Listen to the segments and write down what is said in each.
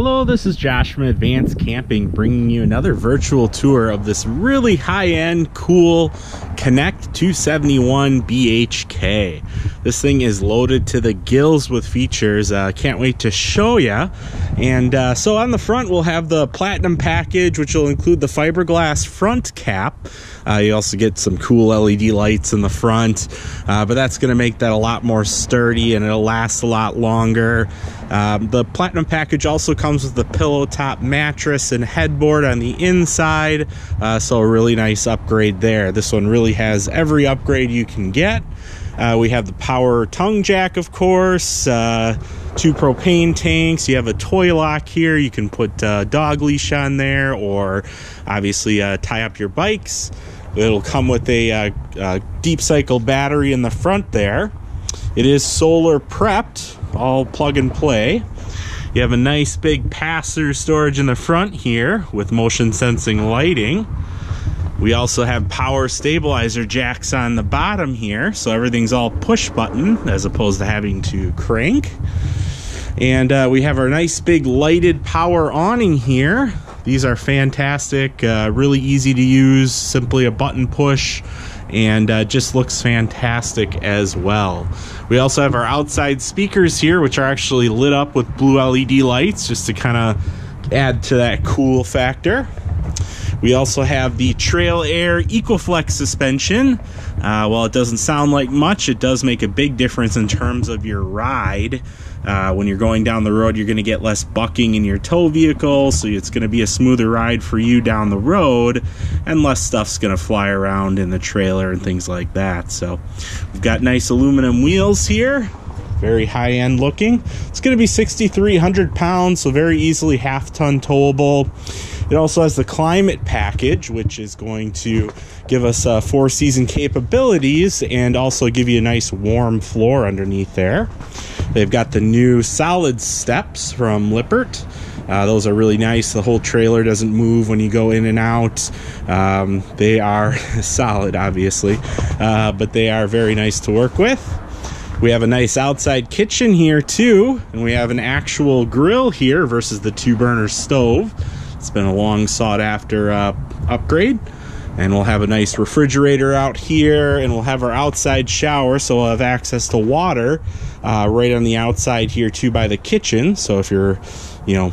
Hello, this is Josh from Advanced Camping, bringing you another virtual tour of this really high-end, cool Connect 271 BHK. This thing is loaded to the gills with features. Can't wait to show you. And so on the front, we'll have the Platinum package, which will include the fiberglass front cap. You also get some cool LED lights in the front, but that's going to make that a lot more sturdy and it'll last a lot longer. The Platinum package also comes with the pillow top mattress and headboard on the inside, so a really nice upgrade there. This one really has every upgrade you can get. We have the power tongue jack, of course, 2 propane tanks. You have a toy lock here. You can put dog leash on there, or obviously tie up your bikes. It'll come with a deep cycle battery in the front there. It is solar prepped, all plug and play. You have a nice big pass-through storage in the front here with motion sensing lighting. We also have power stabilizer jacks on the bottom here, so everything's all push button as opposed to having to crank. And we have our nice big lighted power awning here. These are fantastic, really easy to use, simply a button push, and just looks fantastic as well. We also have our outside speakers here, which are actually lit up with blue LED lights just to kind of add to that cool factor. We also have the Trail Air EcoFlex suspension. While it doesn't sound like much, it does make a big difference in terms of your ride. When you're going down the road, you're going to get less bucking in your tow vehicle, so it's going to be a smoother ride for you down the road, and less stuff's going to fly around in the trailer and things like that. So we've got nice aluminum wheels here, very high-end looking. It's going to be 6,300 pounds, so very easily half-ton towable. It also has the climate package, which is going to give us 4-season capabilities and also give you a nice warm floor underneath there. They've got the new solid steps from Lippert. Those are really nice. The whole trailer doesn't move when you go in and out. They are solid, obviously, but they are very nice to work with. We have a nice outside kitchen here too, and we have an actual grill here versus the 2-burner stove. It's been a long sought after upgrade. And we'll have a nice refrigerator out here, and we'll have our outside shower, so we'll have access to water right on the outside here too by the kitchen. So if you're,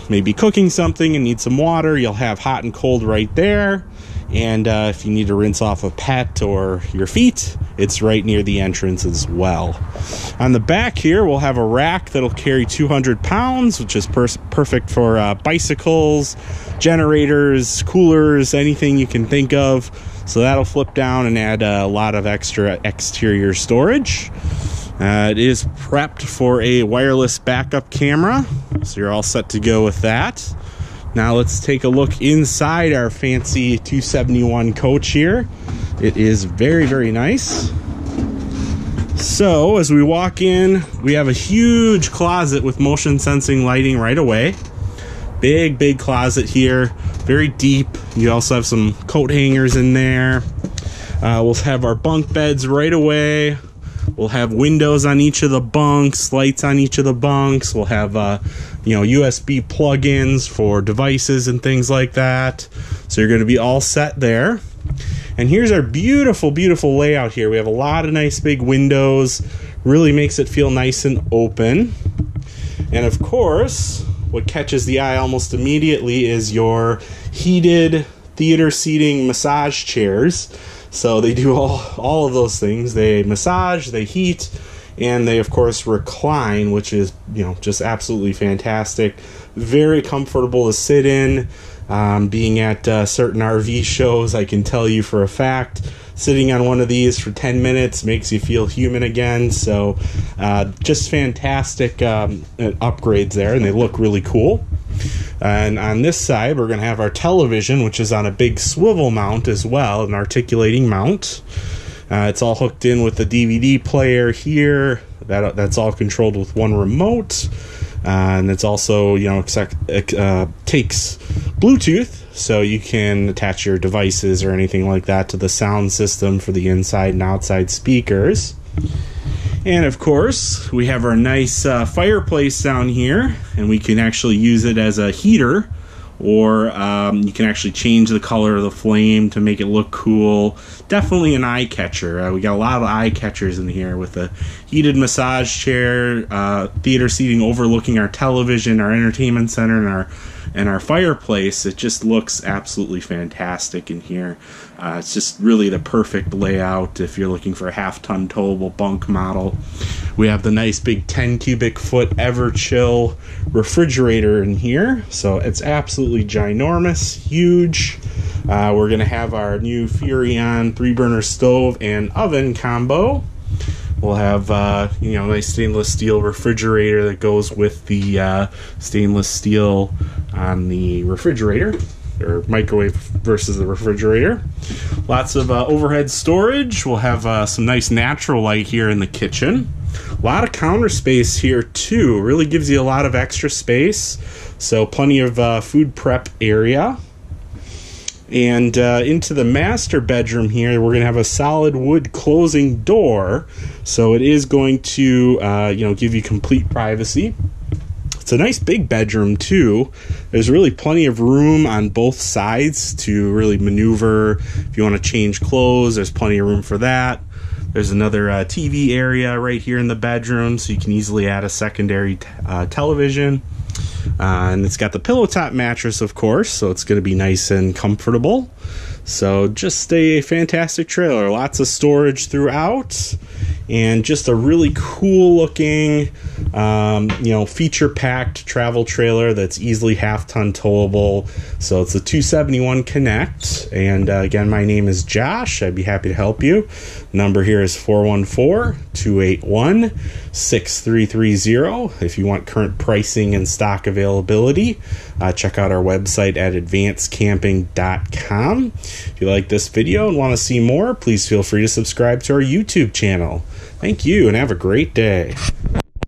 maybe cooking something and need some water, you'll have hot and cold right there. And if you need to rinse off a pet or your feet, it's right near the entrance as well. On the back here, we'll have a rack that'll carry 200 pounds, which is perfect for bicycles, generators, coolers, anything you can think of. So that'll flip down and add a lot of extra exterior storage. It is prepped for a wireless backup camera, so you're all set to go with that. Now let's take a look inside our fancy 271 coach here. It is very, very nice. So as we walk in, we have a huge closet with motion sensing lighting right away. Big closet here, very deep. You also have some coat hangers in there. We'll have our bunk beds right away. We'll have windows on each of the bunks, lights on each of the bunks. We'll have, USB plugins for devices and things like that. So you're going to be all set there. And here's our beautiful, beautiful layout here. We have a lot of nice big windows. Really makes it feel nice and open. And of course, what catches the eye almost immediately is your heated theater seating massage chairs. So they do all of those things. They massage, they heat, and they of course recline, which is just absolutely fantastic. Very comfortable to sit in. Being at certain RV shows, I can tell you for a fact, sitting on one of these for 10 minutes makes you feel human again. So just fantastic upgrades there, and they look really cool. And on this side, we're going to have our television, which is on a big swivel mount as well, an articulating mount. It's all hooked in with the DVD player here. That's all controlled with one remote. And it's also, takes Bluetooth, so you can attach your devices or anything like that to the sound system for the inside and outside speakers. And of course, we have our nice fireplace down here, and we can actually use it as a heater, or you can actually change the color of the flame to make it look cool. Definitely an eye catcher. We got a lot of eye catchers in here with a heated massage chair, theater seating overlooking our television, our entertainment center, and our fireplace. It just looks absolutely fantastic in here. It's just really the perfect layout if you're looking for a half-ton towable bunk model. We have the nice big 10 cubic foot Everchill refrigerator in here, so it's absolutely ginormous, huge. We're going to have our new Furrion 3-burner stove and oven combo. We'll have nice stainless steel refrigerator that goes with the stainless steel on the refrigerator, or microwave versus the refrigerator. Lots of overhead storage. We'll have some nice natural light here in the kitchen. A lot of counter space here too. Really gives you a lot of extra space. So plenty of food prep area. And into the master bedroom here, we're going to have a solid wood closing door. So it is going to give you complete privacy. It's a nice big bedroom too. There's really plenty of room on both sides to really maneuver. If you want to change clothes, there's plenty of room for that. There's another TV area right here in the bedroom, so you can easily add a secondary television. And it's got the pillow top mattress, of course, so it's going to be nice and comfortable. So just a fantastic trailer. Lots of storage throughout, and just a really cool looking feature-packed travel trailer that's easily half-ton towable. So it's a 271 Connect. And again, my name is Josh. I'd be happy to help you. Number here is 414-281-6330. If you want current pricing and stock availability, check out our website at advancedcamping.com. If you like this video and want to see more, please feel free to subscribe to our YouTube channel. Thank you, and have a great day.